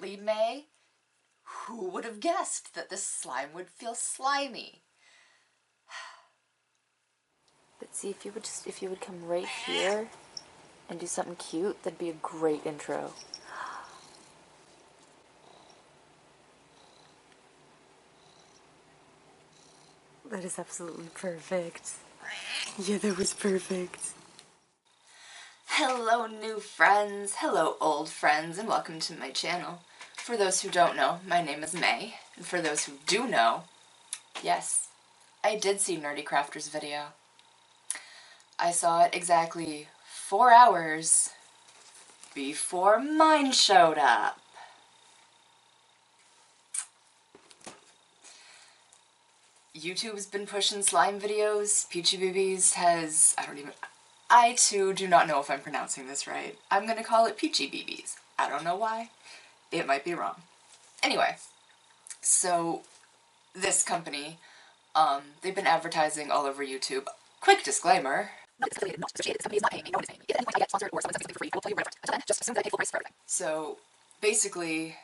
Really, May? Who would have guessed that this slime would feel slimy? But see, if you would come right here and do something cute, that'd be a great intro. That is absolutely perfect. Yeah, that was perfect. Hello, new friends. Hello, old friends, and welcome to my channel. For those who don't know, my name is May, and for those who do know, yes, I did see Nerdy Crafter's video. I saw it exactly 4 hours before mine showed up. YouTube's been pushing slime videos. Peachy Boobies has, I too do not know if I'm pronouncing this right. I'm gonna call it Peachy Boobies. I don't know why. It might be wrong. Anyway, so this company, they've been advertising all over YouTube. Quick disclaimer. So basically,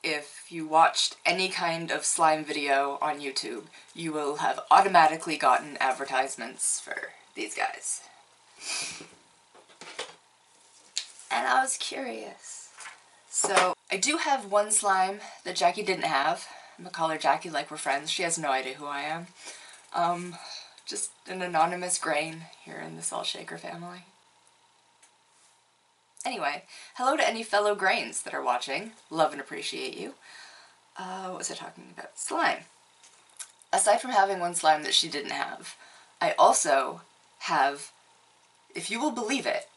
if you watched any kind of slime video on YouTube, you will have automatically gotten advertisements for these guys. And I was curious. So I do have one slime that Jackie didn't have. I'm gonna call her Jackie like we're friends. She has no idea who I am. Just an anonymous grain here in the Salt Shaker family. Anyway, hello to any fellow grains that are watching. Love and appreciate you. What was I talking about? Slime. Aside from having one slime that she didn't have, I also have, if you will believe it,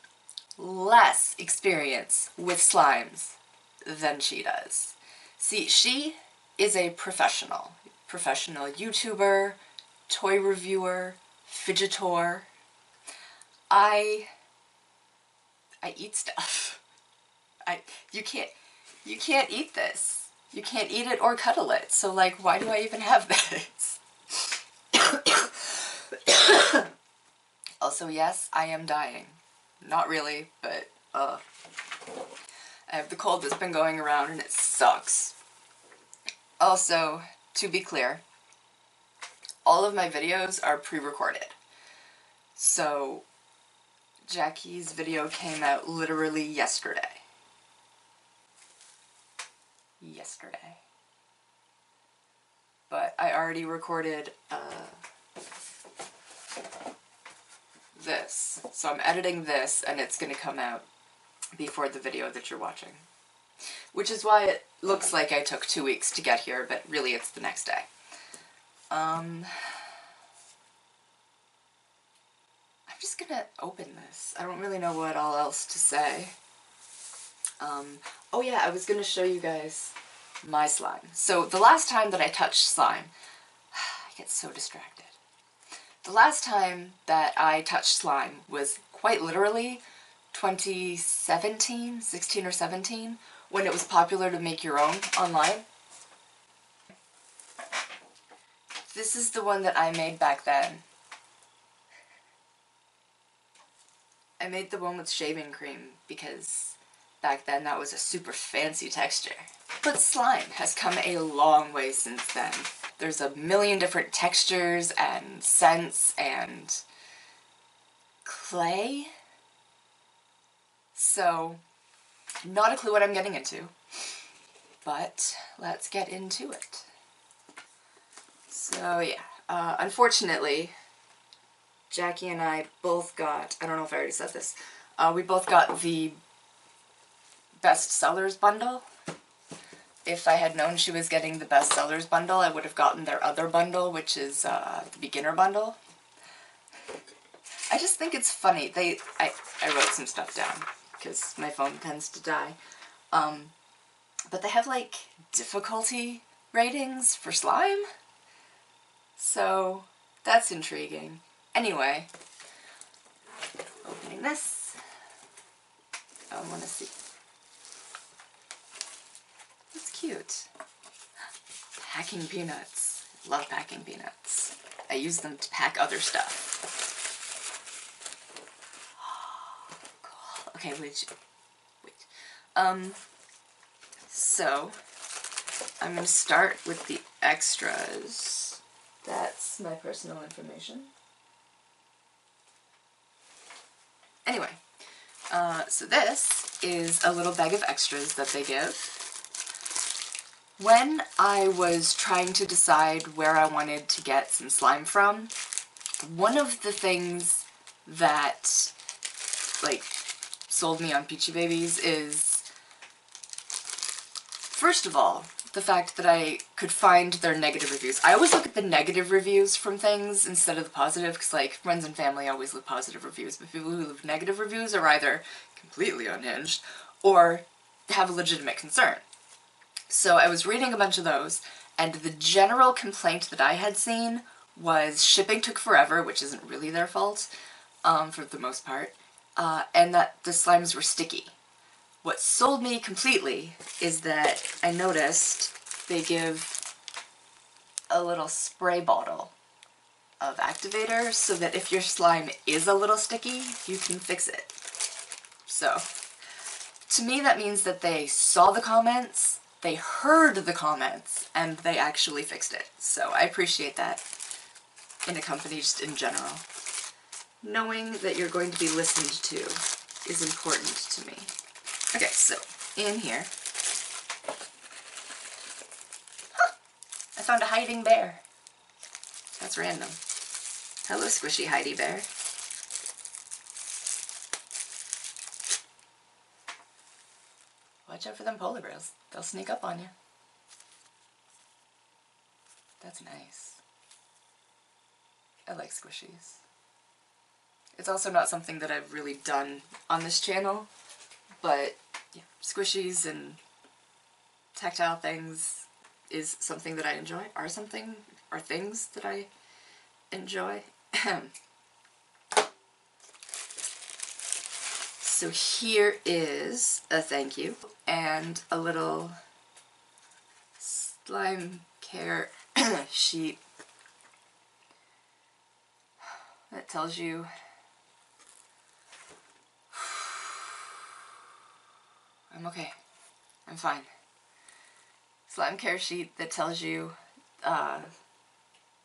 less experience with slimes than she does. See, she is a professional YouTuber, toy reviewer, fidgetor. I eat stuff. You can't eat this. You can't eat it or cuddle it. So like, why do I even have this? Also, yes, I am dying. Not really, but I have the cold that's been going around and it sucks. Also, to be clear, all of my videos are pre-recorded. So Jackie's video came out literally yesterday. But I already recorded this. So I'm editing this and it's gonna come out before the video that you're watching. Which is why it looks like I took 2 weeks to get here, but really it's the next day. I'm just gonna open this. I don't really know what all else to say. Oh yeah, I was gonna show you guys my slime. So the last time that I touched slime, I get so distracted. The last time that I touched slime was quite literally 2017, 16 or 17, when it was popular to make your own online. This is the one that I made back then. I made the one with shaving cream because back then that was a super fancy texture. But slime has come a long way since then. There's a million different textures and scents and clay. So, not a clue what I'm getting into, but let's get into it. So yeah, unfortunately, Jackie and I both got, I don't know if I already said this, we both got the Best Sellers bundle. If I had known she was getting the Best Sellers bundle, I would have gotten their other bundle, which is the beginner bundle. I just think it's funny. I wrote some stuff down because my phone tends to die. But they have like difficulty ratings for slime. So that's intriguing. Anyway, opening this. I want to see. It's cute. Packing peanuts. Love packing peanuts. I use them to pack other stuff. Cool. Okay, wait. So I'm going to start with the extras. That's my personal information. Anyway, so this is a little bag of extras that they give. When I was trying to decide where I wanted to get some slime from, one of the things that, like, sold me on Peachy Babies is, first of all, the fact that I could find their negative reviews. I always look at the negative reviews from things instead of the positive, because, like, friends and family always leave positive reviews, but people who leave negative reviews are either completely unhinged or have a legitimate concern. So I was reading a bunch of those, and the general complaint that I had seen was shipping took forever, which isn't really their fault, for the most part, and that the slimes were sticky. What sold me completely is that I noticed they give a little spray bottle of activator so that if your slime is a little sticky, you can fix it. So, to me that means that they saw the comments, they heard the comments, and they actually fixed it. So I appreciate that in a company just in general. Knowing that you're going to be listened to is important to me. Okay, so in here, I found a hiding bear. That's random. Hello, squishy Heidi bear. Watch out for them polar bears. They'll sneak up on you. That's nice. I like squishies. It's also not something that I've really done on this channel, but yeah, squishies and tactile things is something that I enjoy, are things that I enjoy. So here is a thank you and a little slime care sheet that tells you I'm okay. I'm fine. Slime care sheet that tells you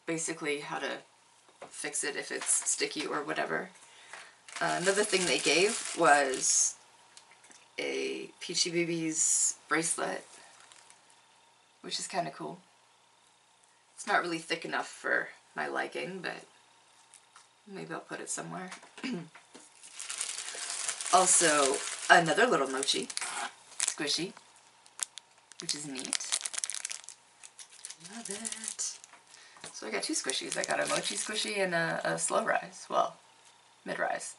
basically how to fix it if it's sticky or whatever. Another thing they gave was a Peachy Babies bracelet, which is kind of cool. It's not really thick enough for my liking, but maybe I'll put it somewhere. Also, another little mochi squishy, which is neat. Love it. So I got two squishies. I got a mochi squishy and a slow rise. Well, mid-rise.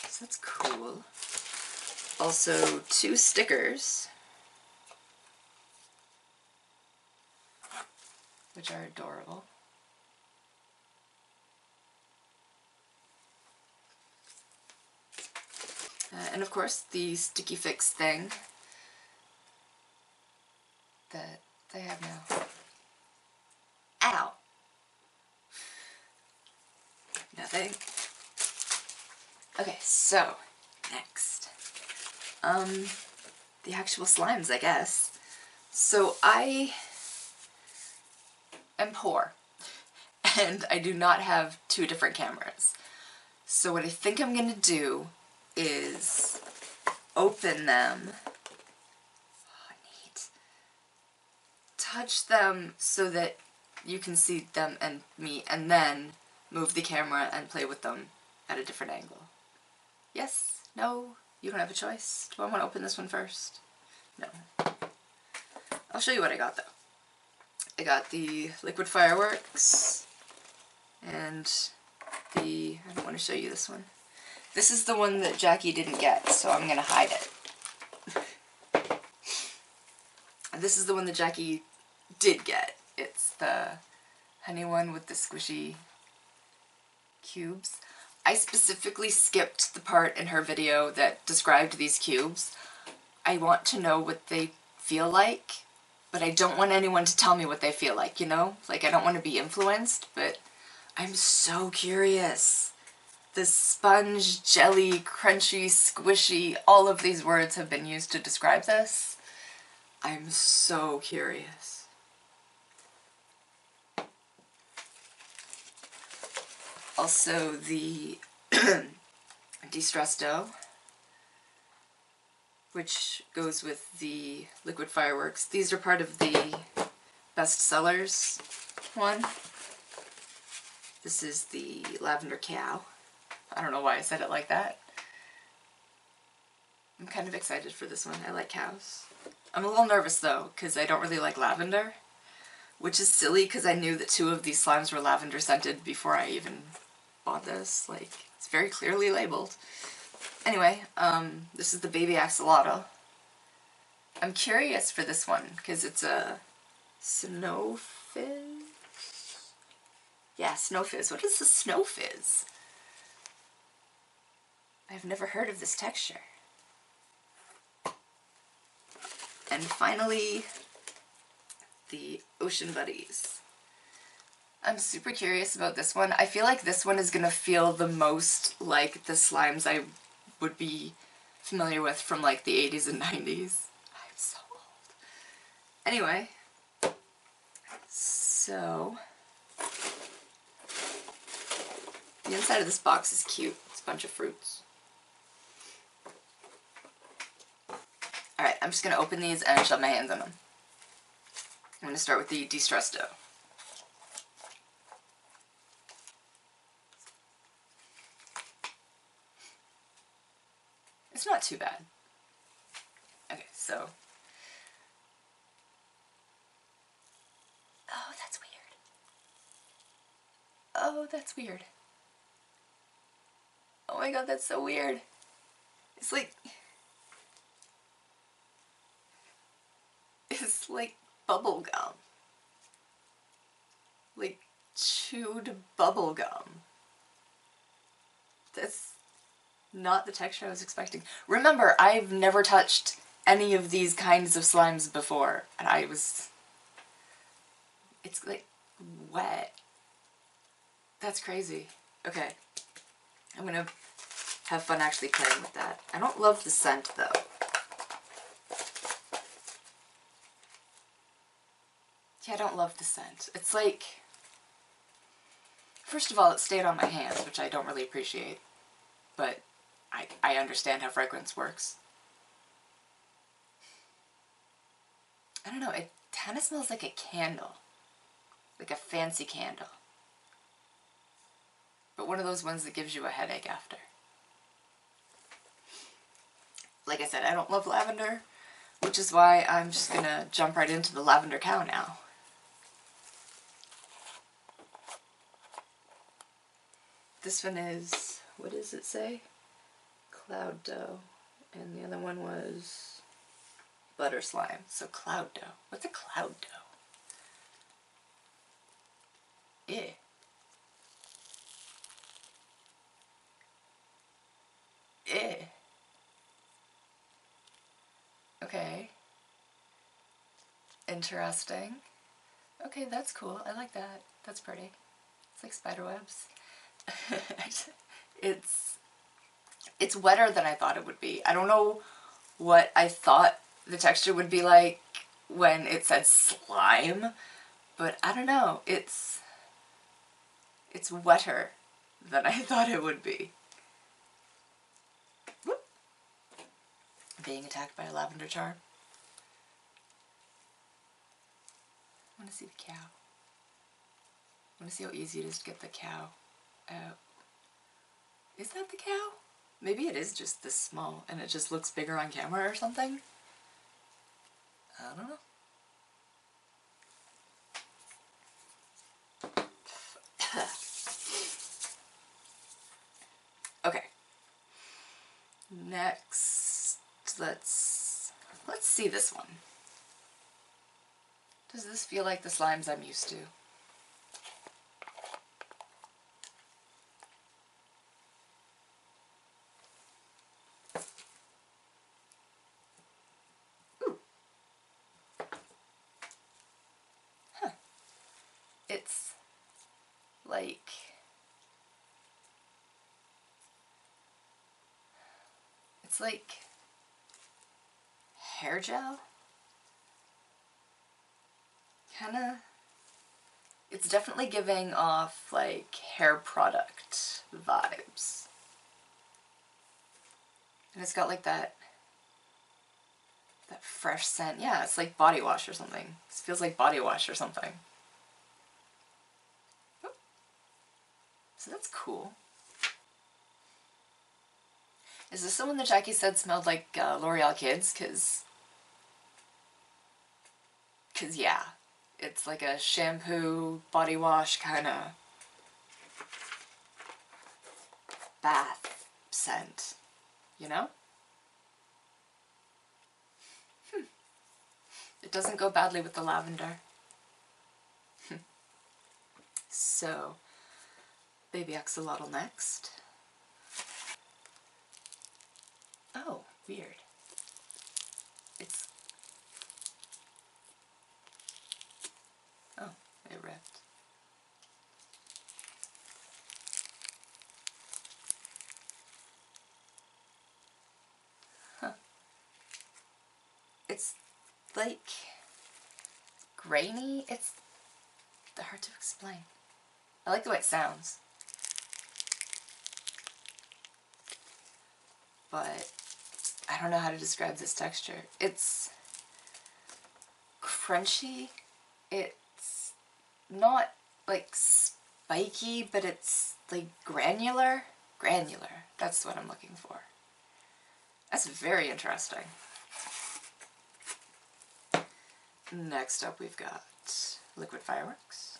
So that's cool. Also, two stickers, which are adorable. And of course, the Sticky Fix thing that they have now. Ow! Nothing. Okay, so, next. The actual slimes, I guess. So I am poor, and I do not have two different cameras. So what I think I'm gonna do is open them, oh, neat, touch them so that you can see them and me, and then move the camera and play with them at a different angle. Yes? No? You don't have a choice? Do I want to open this one first? No. I'll show you what I got though. I got the liquid fireworks and I don't want to show you this one. This is the one that Jackie didn't get, so I'm going to hide it. This is the one that Jackie did get. It's the honey one with the squishy cubes. I specifically skipped the part in her video that described these cubes. I want to know what they feel like, but I don't want anyone to tell me what they feel like, you know? Like, I don't want to be influenced, but I'm so curious. The sponge, jelly, crunchy, squishy, all of these words have been used to describe this. I'm so curious. Also the Distress dough, which goes with the liquid fireworks. These are part of the best sellers one. This is the lavender cow. I don't know why I said it like that. I'm kind of excited for this one. I like cows. I'm a little nervous though, because I don't really like lavender, which is silly because I knew that 2 of these slimes were lavender scented before I even bought this. Like, it's very clearly labeled. Anyway, this is the baby axolotl. I'm curious for this one because it's a snow fizz. Yeah, snow fizz. What is the snow fizz? I've never heard of this texture. And finally, the Ocean Buddies. I'm super curious about this one. I feel like this one is gonna feel the most like the slimes I would be familiar with from like the 80s and 90s. I'm so old. Anyway, so the inside of this box is cute. It's a bunch of fruits. Alright, I'm just gonna open these and shove my hands in them. I'm gonna start with the Distress dough. It's not too bad. Okay, so. Oh, that's weird. Oh, that's weird. Oh my god, that's so weird. It's like bubble gum. Like chewed bubble gum. That's not the texture I was expecting. Remember, I've never touched any of these kinds of slimes before, and it's like wet. That's crazy. Okay, I'm gonna have fun actually playing with that. I don't love the scent though. Yeah, I don't love the scent. It's like, first of all, it stayed on my hands, which I don't really appreciate, but I understand how fragrance works. I don't know, it kind of smells like a candle. Like a fancy candle. But one of those ones that gives you a headache after. Like I said, I don't love lavender, which is why I'm just gonna jump right into the lavender cow now. This one is, what does it say? Cloud dough. And the other one was butter slime. So cloud dough. What's a cloud dough? Ew. Ew. Okay. Interesting. Okay, that's cool. I like that. That's pretty. It's like spider webs. It's wetter than I thought it would be. I don't know what I thought the texture would be like when it said slime, but I don't know. It's wetter than I thought it would be. Whoop. Being attacked by a lavender charm. I want to see the cow. I want to see how easy it is to get the cow out. Is that the cow? Maybe it is just this small and it just looks bigger on camera or something. I don't know. Okay. Next, let's see this one. Does this feel like the slimes I'm used to? It's like It's like hair gel. Kinda. It's definitely giving off like hair product vibes. And it's got like that fresh scent. Yeah, it's like body wash or something. It feels like body wash or something. So that's cool. Is this the one that Jackie said smelled like L'Oreal Kids? Cause yeah, it's like a shampoo, body wash kind of bath scent, you know? It doesn't go badly with the lavender. So, Baby Axolotl next. Oh, weird. It's... Oh, it ripped. Huh. It's like grainy. It's hard to explain. I like the way it sounds. But I don't know how to describe this texture. It's crunchy. It's not like spiky, but it's like granular. Granular. That's what I'm looking for. That's very interesting. Next up we've got Liquid Fireworks.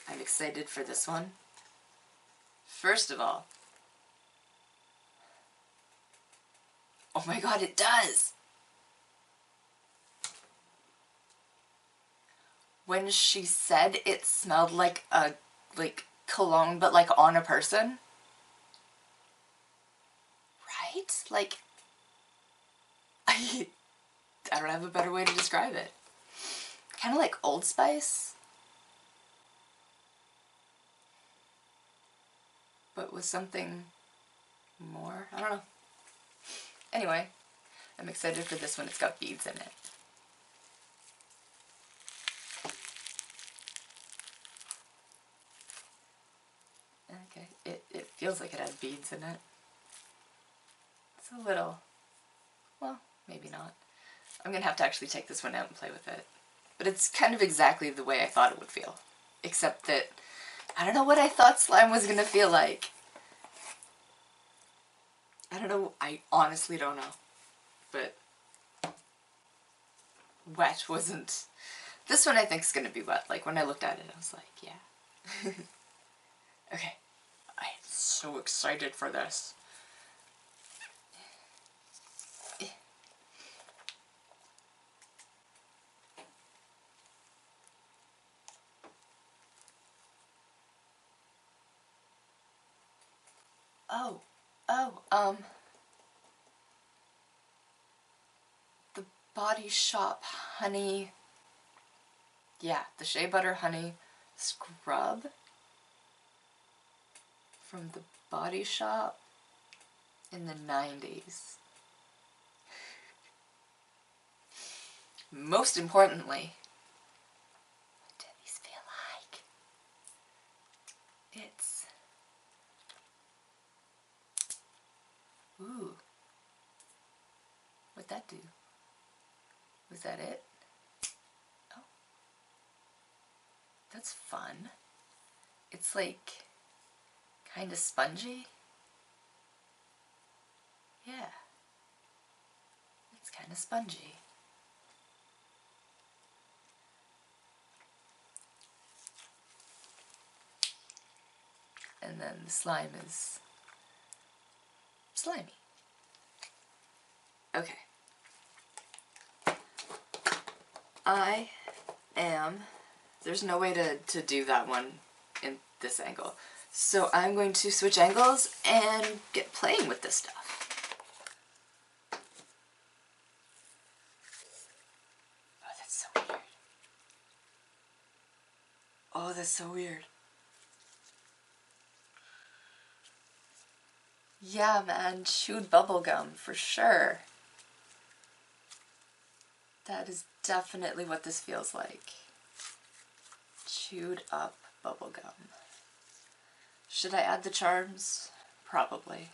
I'm excited for this one. First of all, oh my god, it does! When she said it smelled like a cologne, but like on a person, right? Like, I don't have a better way to describe it. Kind of like Old Spice, but with something more. I don't know. Anyway, I'm excited for this one. It's got beads in it. Okay, it feels like it has beads in it. It's a little, well, maybe not. I'm gonna have to actually take this one out and play with it. But it's kind of exactly the way I thought it would feel. Except that I don't know what I thought slime was gonna feel like. I don't know, I honestly don't know. But wet wasn't... This one I think is gonna be wet. Like when I looked at it I was like, yeah. Okay, I'm so excited for this. The Body Shop Honey, yeah, the Shea Butter Honey Scrub from the Body Shop in the 90s. Most importantly, what do these feel like? It's... Ooh. What'd that do? Was that it? Oh. That's fun. It's like kind of spongy. Yeah. It's kind of spongy. And then the slime is slimy. Okay. There's no way to do that one in this angle. So I'm going to switch angles and get playing with this stuff. Oh, that's so weird. Oh, that's so weird. Yeah, man, chewed bubblegum for sure. That is definitely what this feels like. Chewed up bubblegum. Should I add the charms? Probably.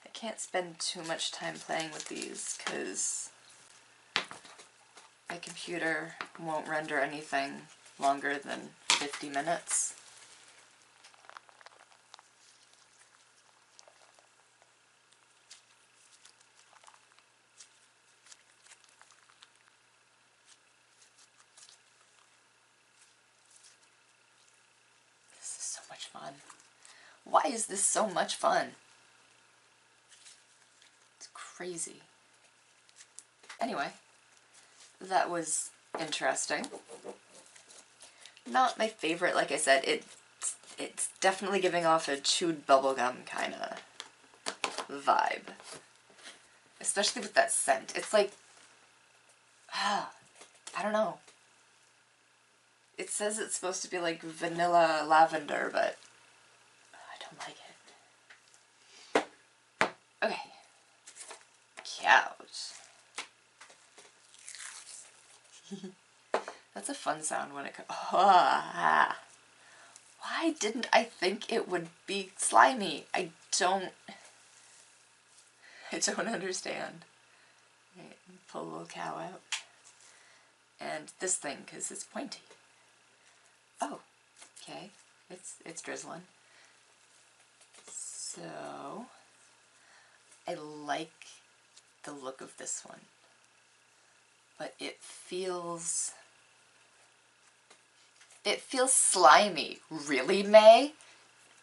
I can't spend too much time playing with these because my computer won't render anything longer than 50 minutes. This is so much fun. Why is this so much fun? It's crazy. Anyway, that was interesting. Not my favorite, like I said. It's definitely giving off a chewed bubblegum kind of vibe. Especially with that scent. It's like, I don't know. It says it's supposed to be like vanilla lavender, but I don't like it. Okay. Cows. That's a fun sound when it comes. Why didn't I think it would be slimy? I don't understand. Right, pull a little cow out. And this thing, because it's pointy. Oh, okay. It's drizzling. So, I like the look of this one. But it feels slimy. Really, May?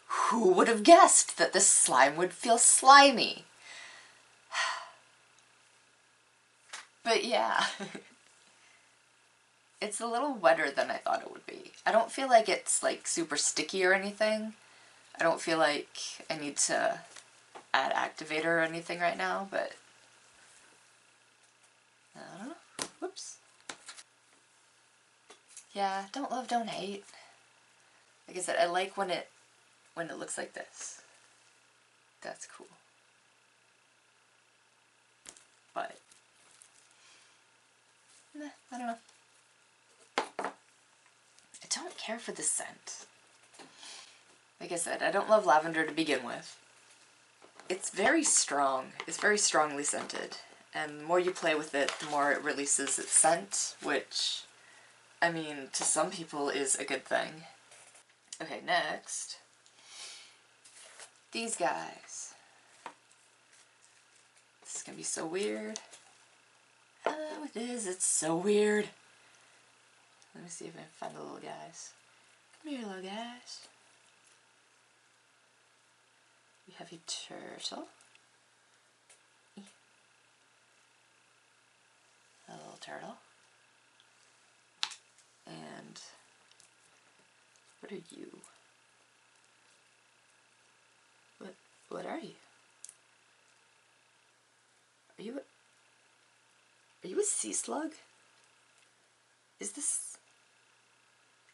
Who would have guessed that this slime would feel slimy? But yeah. It's a little wetter than I thought it would be. I don't feel like it's like super sticky or anything. I don't feel like I need to add activator or anything right now, but I don't know. Whoops. Yeah, don't love, don't hate. Like I said, I like when it looks like this. That's cool. But I don't know. I don't care for the scent. Like I said, I don't love lavender to begin with. It's very strong. It's very strongly scented. And the more you play with it, the more it releases its scent, which, I mean, to some people is a good thing. Okay, next. These guys. This is gonna be so weird. Oh, it is. It's so weird. Let me see if I can find the little guys. Come here, little guys. We have a turtle. A little turtle. And what are you? What are you? Are you a sea slug? Is this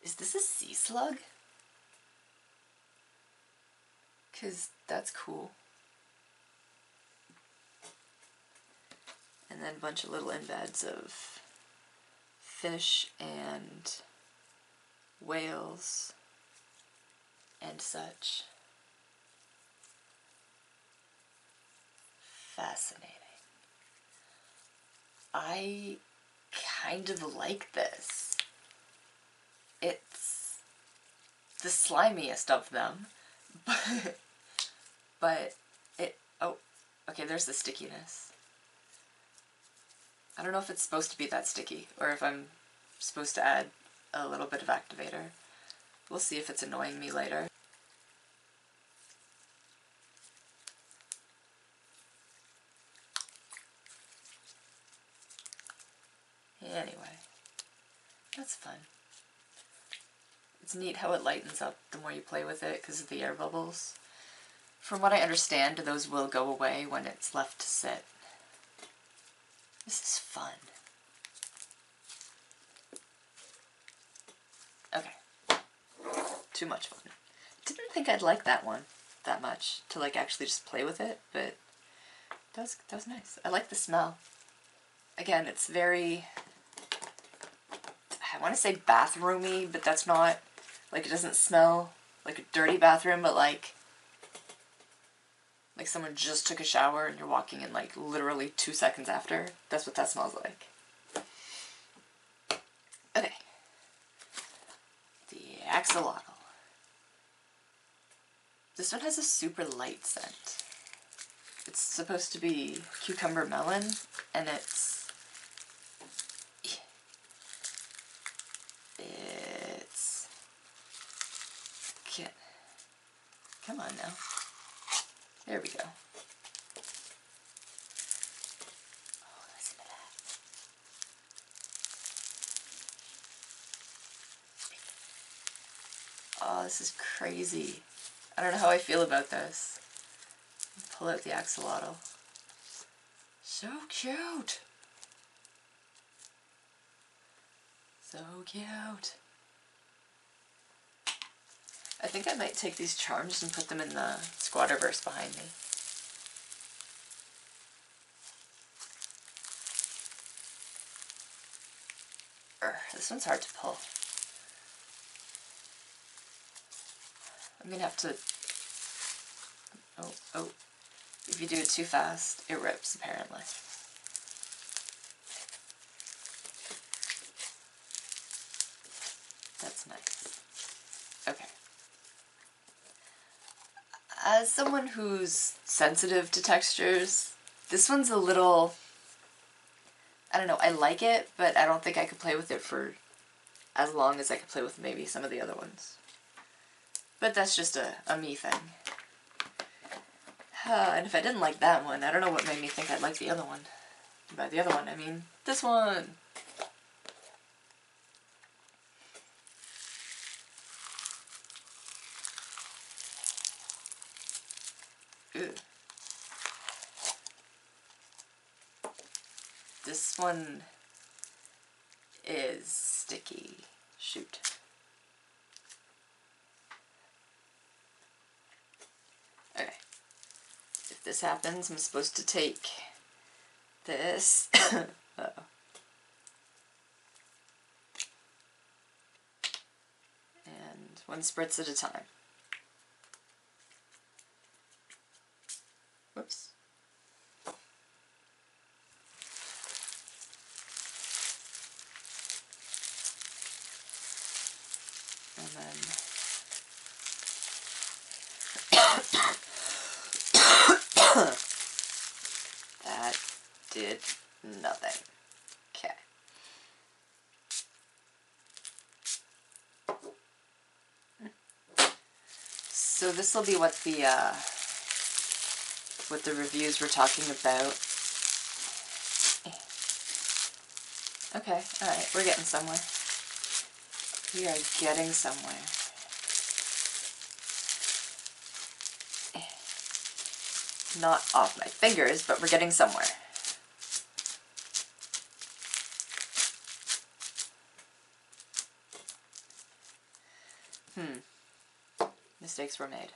a sea slug? 'Cause that's cool. And then a bunch of little embeds of fish and whales and such. Fascinating. I kind of like this. It's the slimiest of them, but oh, okay, there's the stickiness. I don't know if it's supposed to be that sticky, or if I'm supposed to add a little bit of activator. We'll see if it's annoying me later. Anyway, that's fun. It's neat how it lightens up the more you play with it because of the air bubbles. From what I understand, those will go away when it's left to sit. This is fun. Okay. Too much fun. Didn't think I'd like that one that much, to like actually just play with it, but that was nice. I like the smell. Again, it's very, I want to say bathroomy, but that's not, like it doesn't smell like a dirty bathroom, but like someone just took a shower and you're walking in like literally 2 seconds after. That's what that smells like. Okay. The axolotl. This one has a super light scent. It's supposed to be cucumber melon, and it's come on now. There we go. Oh, listen to that. Oh, this is crazy. I don't know how I feel about this. Pull out the axolotl. So cute. So cute. I think I might take these charms and put them in the Squatterverse behind me. This one's hard to pull. I'm gonna have to... Oh. If you do it too fast, it rips, apparently. That's nice. Okay. As someone who's sensitive to textures, this one's a little... I don't know, I like it, but I don't think I could play with it for as long as I could play with maybe some of the other ones. But that's just a me thing. And if I didn't like that one, I don't know what made me think I'd like the other one. By the other one, I mean this one. Ew. This one is sticky. Shoot. Okay. If this happens, I'm supposed to take this. Uh-oh. And 1 spritz at a time. Whoops. And then that did nothing. Okay. So this will be what the reviews were talking about. Okay, alright, we're getting somewhere. We are getting somewhere. Not off my fingers, but we're getting somewhere. Mistakes were made.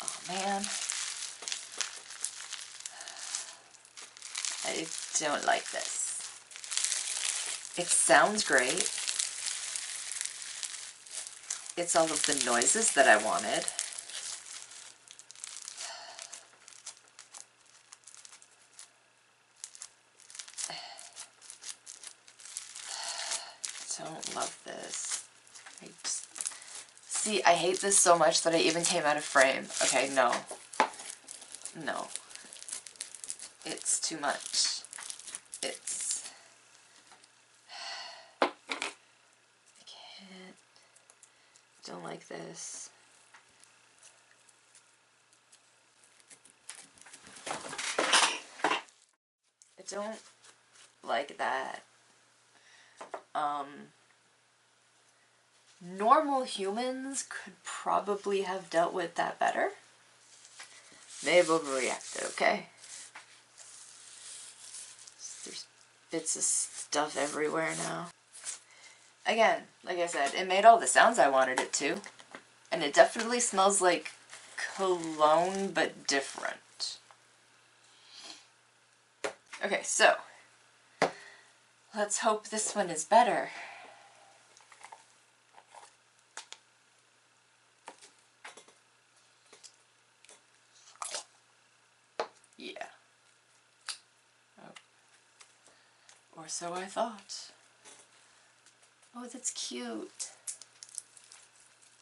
Oh man. I don't like this. It sounds great. It's all of the noises that I wanted. Don't love this. See, I hate this so much that I even came out of frame. Okay, no. No. It's too much. It's... I can't... Don't like this. I don't like that. normal humans could probably have dealt with that better. May have overreacted, okay? There's bits of stuff everywhere now. Again, like I said, it made all the sounds I wanted it to. And it definitely smells like cologne, but different. Okay, so let's hope this one is better. Yeah. Oh. Or so I thought. Oh, that's cute.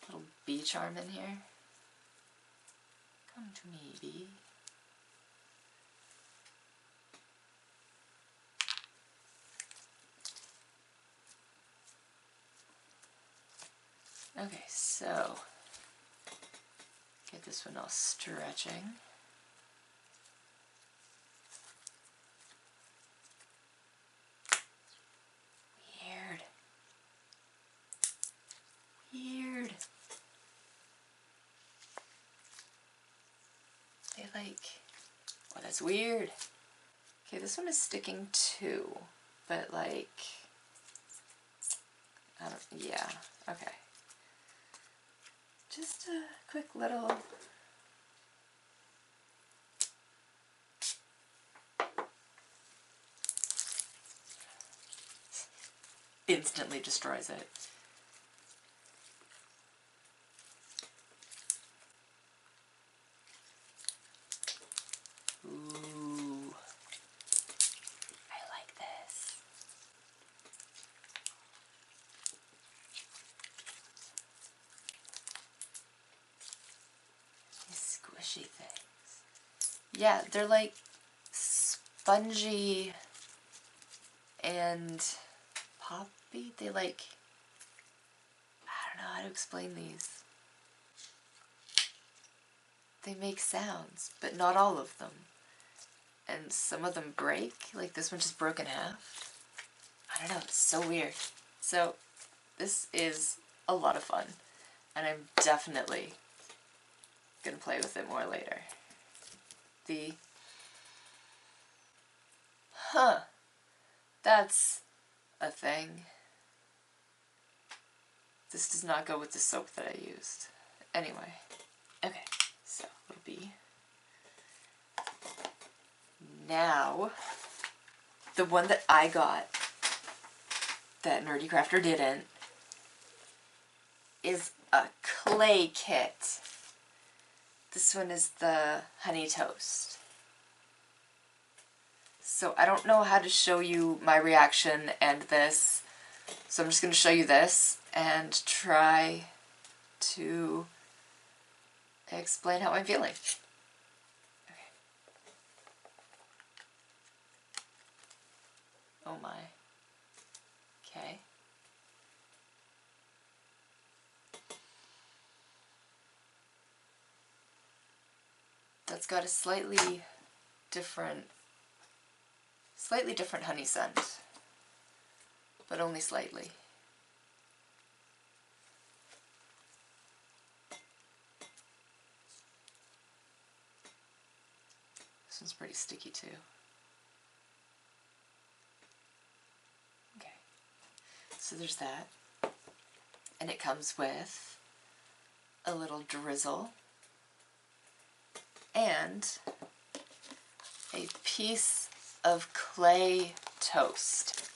Little bee charm in here. Come to me, bee. Okay, so get this one all stretching. Weird. Weird. They like... Oh, that's weird. Okay, this one is sticking too, but like... I don't... Yeah, okay. Just a quick little... Instantly destroys it. Ooh. I like this. These squishy things. Yeah, they're like spongy and poppy. They like... I don't know how to explain these. They make sounds, but not all of them. And some of them break, like this one just broke in half. I don't know, it's so weird. So this is a lot of fun, and I'm definitely gonna play with it more later. That's a thing. This does not go with the soap that I used. Anyway, okay, so it'll be... Now, the one that I got that Nerdy Crafter didn't is a clay kit. This one is the Honey Toast. So I don't know how to show you my reaction and this, so I'm just going to show you this and try to explain how I'm feeling. Okay. Oh my. Okay. That's got a slightly different honey scent, but only slightly. This one's pretty sticky too. Okay, so there's that. And it comes with a little drizzle and a piece of clay toast.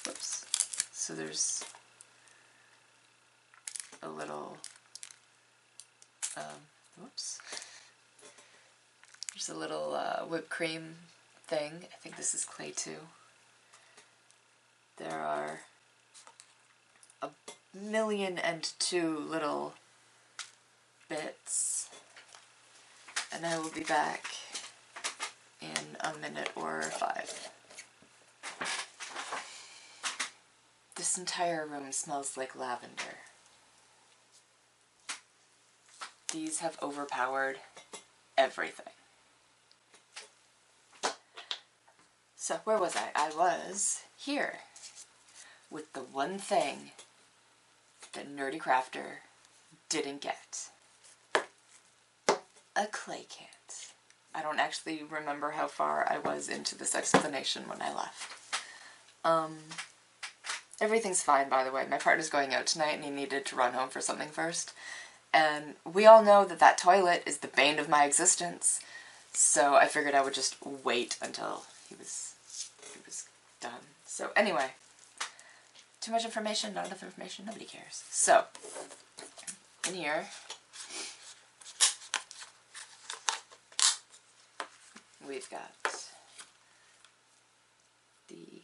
Whoops. So there's a little, whoops. There's a little whipped cream thing. I think this is clay too. There are 1,000,002 little bits, and I will be back in a minute or 5. This entire room smells like lavender. These have overpowered everything. So where was I? I was here with the one thing that Nerdy Crafter didn't get. A clay kit. I don't actually remember how far I was into this explanation when I left. Everything's fine, by the way. My partner's going out tonight and he needed to run home for something first. And we all know that that toilet is the bane of my existence. So I figured I would just wait until he was done. So anyway, too much information, not enough information, nobody cares. So, in here, we've got the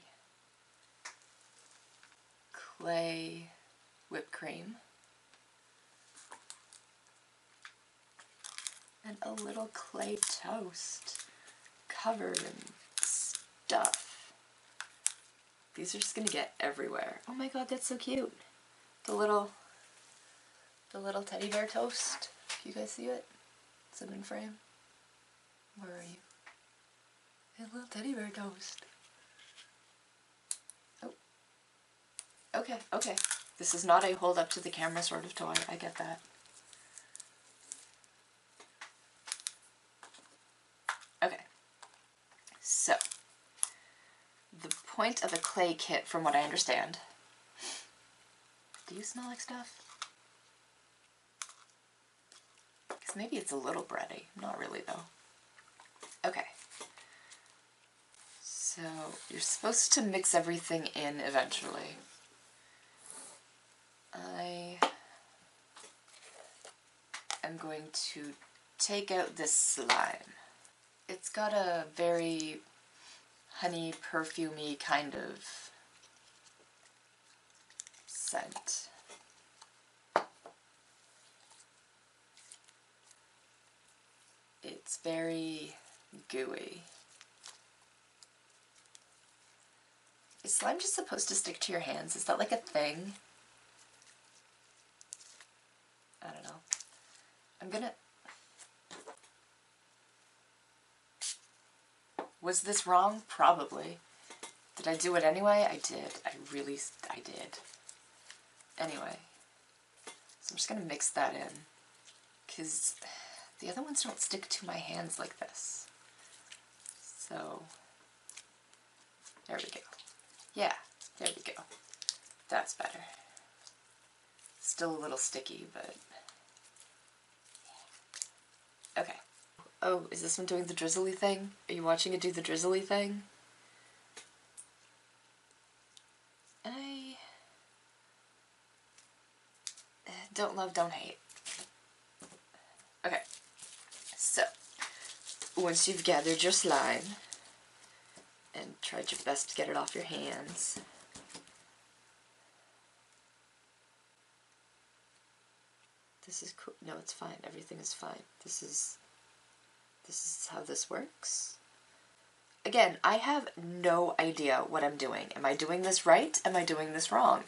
clay whipped cream and a little clay toast covered in stuff. These are just gonna get everywhere. Oh my god, that's so cute. The little teddy bear toast. Can you guys see it? It's in frame. Where are you? A little teddy bear toast. Oh. Okay, okay. This is not a hold up to the camera sort of toy. I get that. Okay. So, the point of a clay kit, from what I understand... Do you smell like stuff? Because maybe it's a little bready. Not really, though. Okay. So, you're supposed to mix everything in eventually. I am going to take out this slime. It's got a very honey, perfumey kind of scent. It's very gooey. Is slime just supposed to stick to your hands? Is that like a thing? I don't know. I'm gonna... Was this wrong? Probably. Did I do it anyway? I did. I did. Anyway. So I'm just gonna mix that in. Because the other ones don't stick to my hands like this. So, there we go. Yeah, there we go. That's better. Still a little sticky, but... Okay. Oh, is this one doing the drizzly thing? Are you watching it do the drizzly thing? I... Don't love, don't hate. Okay. So, once you've gathered your slime, and tried your best to get it off your hands, this is cool. No, it's fine. Everything is fine. This is how this works. Again, I have no idea what I'm doing. Am I doing this right? Am I doing this wrong?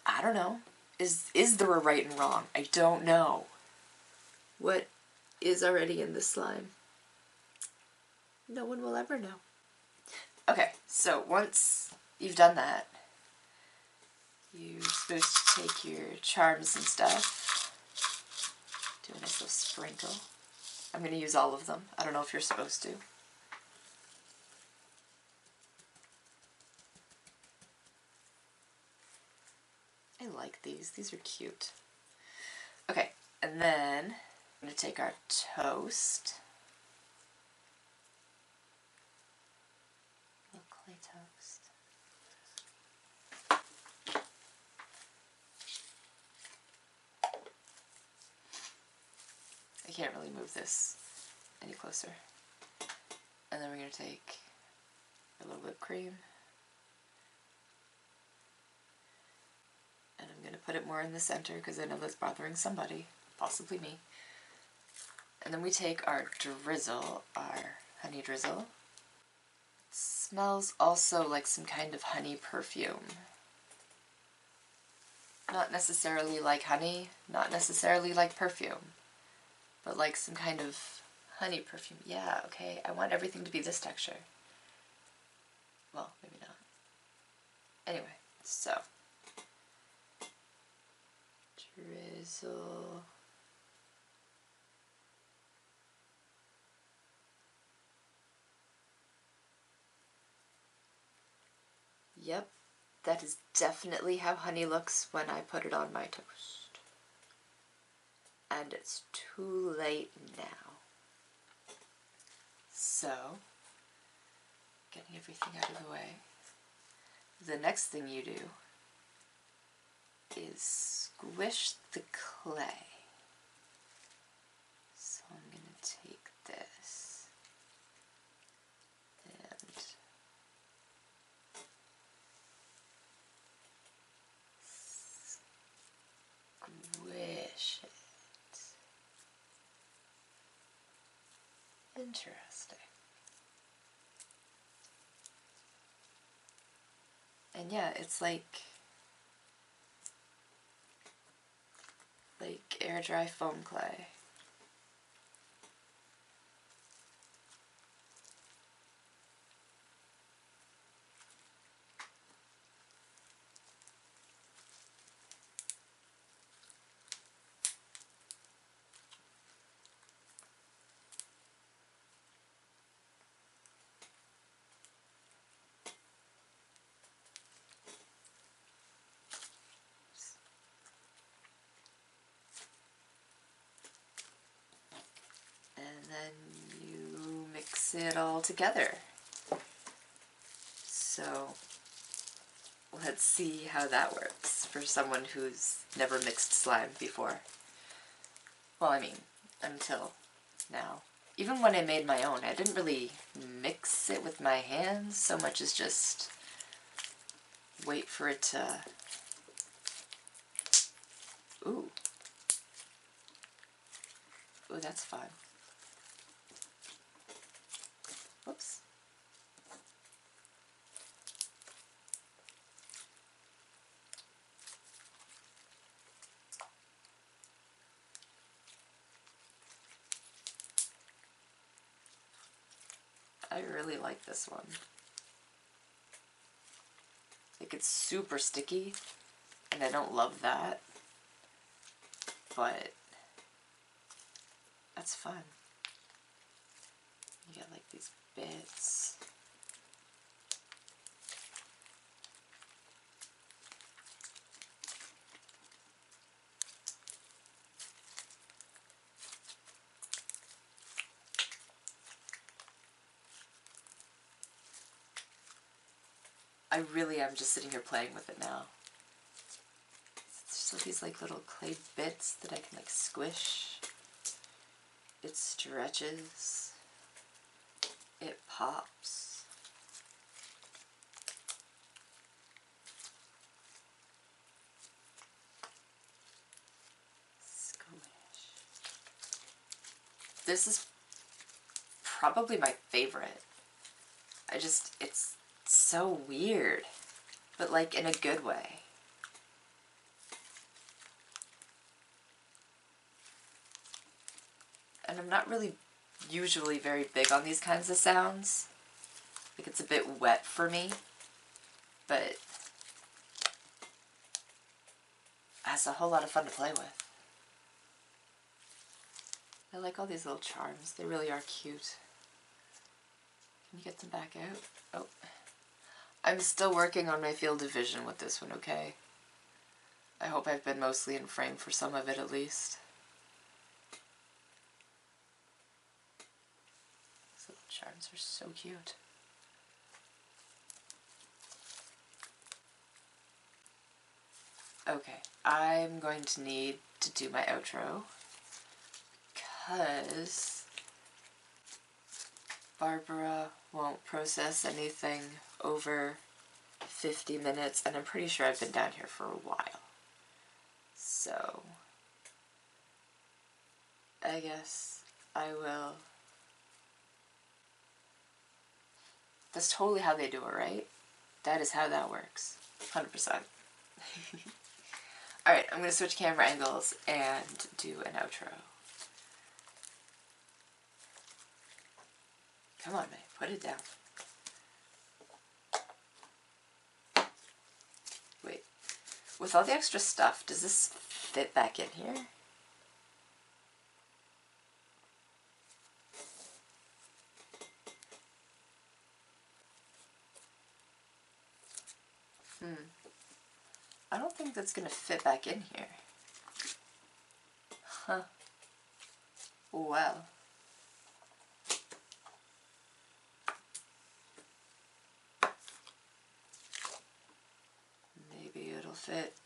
I don't know. Is there a right and wrong? I don't know. What is already in this slime? No one will ever know. Okay, so once you've done that, you're supposed to take your charms and stuff, do a nice little sprinkle. I'm going to use all of them. I don't know if you're supposed to. I like these. These are cute. Okay, and then I'm going to take our toast. Little clay toast. I can't really move this any closer. And then we're going to take a little whipped cream. And I'm going to put it more in the center because I know that's bothering somebody, possibly me. And then we take our drizzle, our honey drizzle. It smells also like some kind of honey perfume. Not necessarily like honey, not necessarily like perfume, but like some kind of honey perfume. Yeah, okay, I want everything to be this texture. Well, maybe not. Anyway, So, drizzle. Yep, that is definitely how honey looks when I put it on my toast. And it's too late now. So, getting everything out of the way. The next thing you do is squish the clay. So I'm going to take this and squish it. Interesting. And yeah, it's like air dry foam clay. And then you mix it all together. So let's see how that works for someone who's never mixed slime before. Well, I mean, until now. Even when I made my own, I didn't really mix it with my hands so much as just wait for it to... Ooh. Ooh, that's fun. Whoops. I really like this one. Like, it's super sticky, and I don't love that, but that's fun. You get like these bits. I really am just sitting here playing with it now. There's all these like little clay bits that I can like squish. It stretches. It pops. Squish. This is probably my favorite. It's so weird, but like in a good way. And I'm not really usually very big on these kinds of sounds. Like, it's a bit wet for me, but that's a whole lot of fun to play with. I like all these little charms. They really are cute. Can you get them back out? Oh. I'm still working on my field of vision with this one, okay? I hope I've been mostly in frame for some of it at least. These little charms are so cute. Okay, I'm going to need to do my outro because Barbara won't process anything over 50 minutes, and I'm pretty sure I've been down here for a while. So, I guess I will... That's totally how they do it, right? That is how that works. 100%. Alright, I'm going to switch camera angles and do an outro. Come on, May, put it down. With all the extra stuff, does this fit back in here? I don't think that's gonna fit back in here. Huh. Well. Maybe it'll fit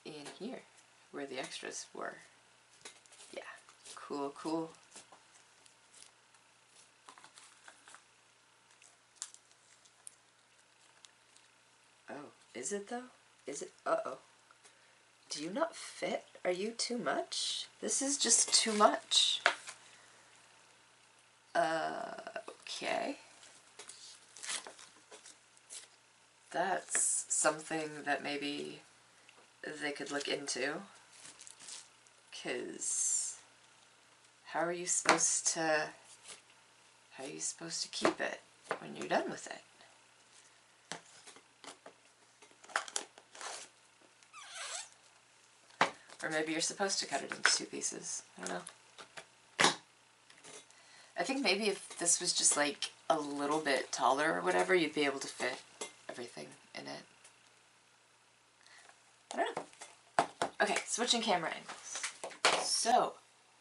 in here, where the extras were. Yeah, cool, cool. Oh, is it though? Is it? Uh-oh. Do you not fit? Are you too much? This is just too much. Okay. That's something that maybe they could look into. 'Cause how are you supposed to keep it when you're done with it? Or maybe you're supposed to cut it into 2 pieces. I don't know. I think maybe if this was just like a little bit taller or whatever, you'd be able to fit everything in it. I don't know. Okay, switching camera angles. So,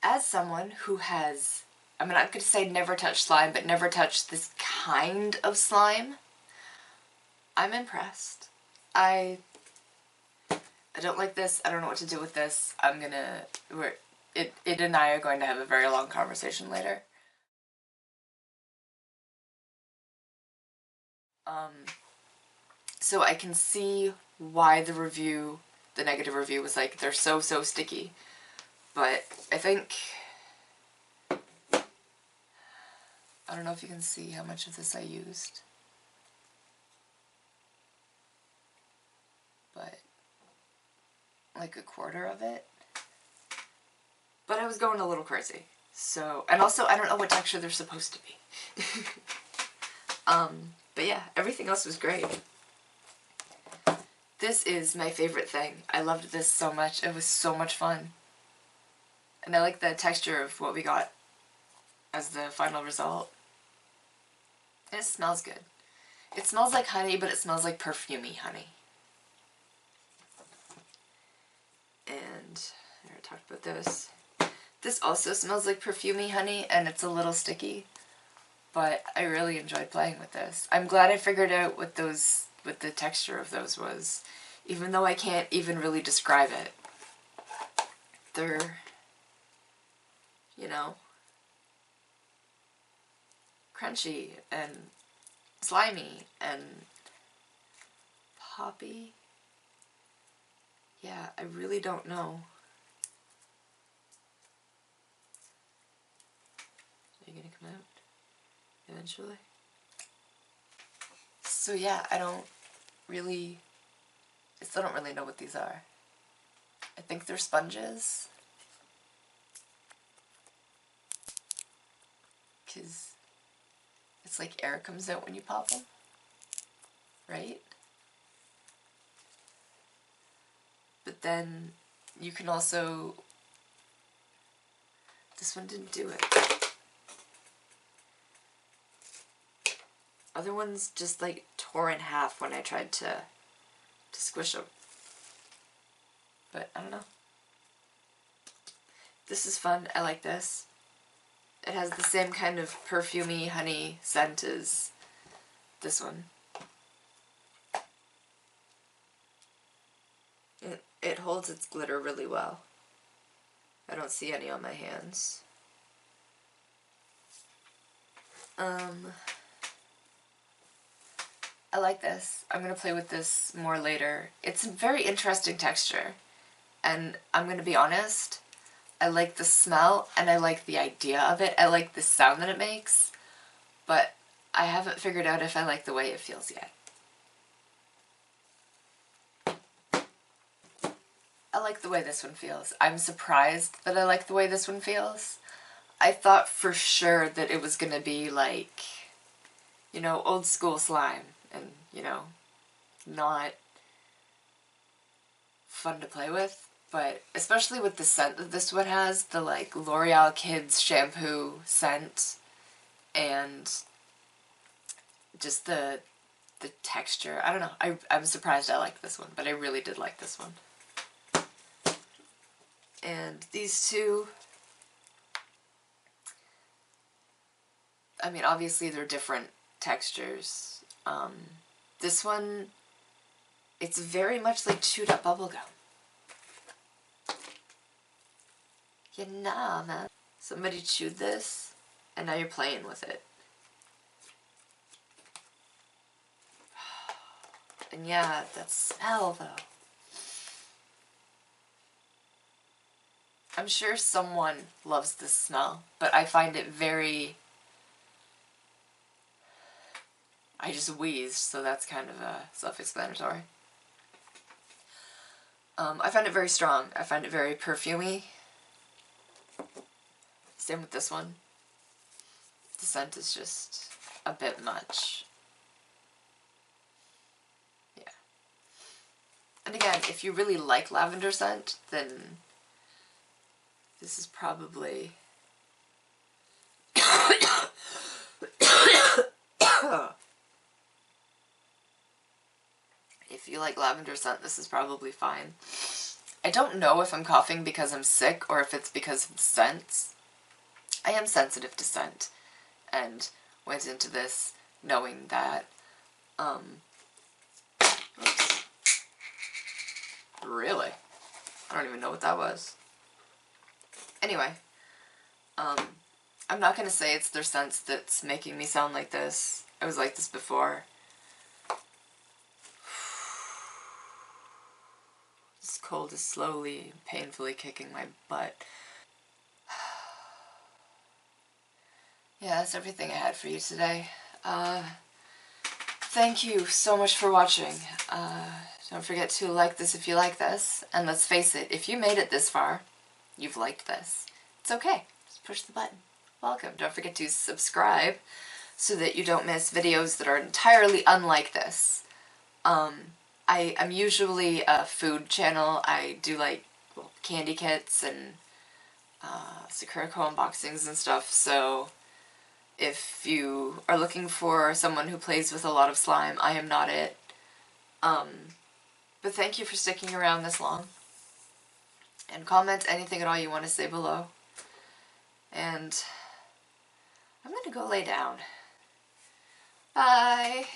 as someone who has, I'm not going to say never touched slime, but never touched this kind of slime, I'm impressed. I don't like this. I don't know what to do with this. It and I are going to have a very long conversation later. So I can see why the negative review was like, they're so sticky. But I think, I don't know if you can see how much of this I used. But like a quarter of it. But I was going a little crazy. So, and also I don't know what texture they're supposed to be. But yeah, everything else was great. This is my favorite thing. I loved this so much. It was so much fun. And I like the texture of what we got as the final result. And it smells good. It smells like honey, but it smells like perfumey honey. And I already talked about this. This also smells like perfumey honey, and it's a little sticky. But I really enjoyed playing with this. I'm glad I figured out what the texture of those was, even though I can't even really describe it. They're, you know, crunchy and slimy and poppy. Yeah, I really don't know. Are you gonna come out eventually? So yeah, I still don't really know what these are. I think they're sponges. 'Cause it's like air comes out when you pop them. Right? But then you can also, this one didn't do it. Other ones just like tore in half when I tried to squish them. But I don't know. This is fun. I like this. It has the same kind of perfumey honey scent as this one. It holds its glitter really well. I don't see any on my hands. I like this. I'm going to play with this more later. It's a very interesting texture. And I'm going to be honest, I like the smell and I like the idea of it. I like the sound that it makes. But I haven't figured out if I like the way it feels yet. I like the way this one feels. I'm surprised that I like the way this one feels. I thought for sure that it was going to be like, you know, old school slime. And, you know, not fun to play with, but especially with the scent that this one has, the like L'Oreal Kids shampoo scent, and just the texture. I don't know. I'm surprised I like this one, but I really did like this one. And these two, I mean, obviously they're different textures. This one, it's very much like chewed up bubblegum. Yeah, nah, man. Somebody chewed this, and now you're playing with it. And yeah, that smell, though. I'm sure someone loves this smell, but I find it very... I just wheezed, so that's kind of self-explanatory. I find it very strong. I find it very perfumey. Same with this one. The scent is just a bit much. Yeah. And again, if you really like lavender scent, then this is probably... If you like lavender scent, this is probably fine. I don't know if I'm coughing because I'm sick or if it's because of the scents. I am sensitive to scent, and went into this knowing that, oops. Really? I don't even know what that was. Anyway, I'm not gonna say it's their scents that's making me sound like this. I was like this before. This cold is slowly, painfully kicking my butt. Yeah, that's everything I had for you today. Thank you so much for watching. Don't forget to like this if you like this. And let's face it, if you made it this far, you've liked this. It's okay. Just push the button. Welcome. Don't forget to subscribe so that you don't miss videos that are entirely unlike this. I'm usually a food channel. I do like candy kits and Sakura-ko unboxings and stuff, so if you are looking for someone who plays with a lot of slime, I am not it. But thank you for sticking around this long. And comment anything at all you want to say below. And I'm gonna go lay down. Bye!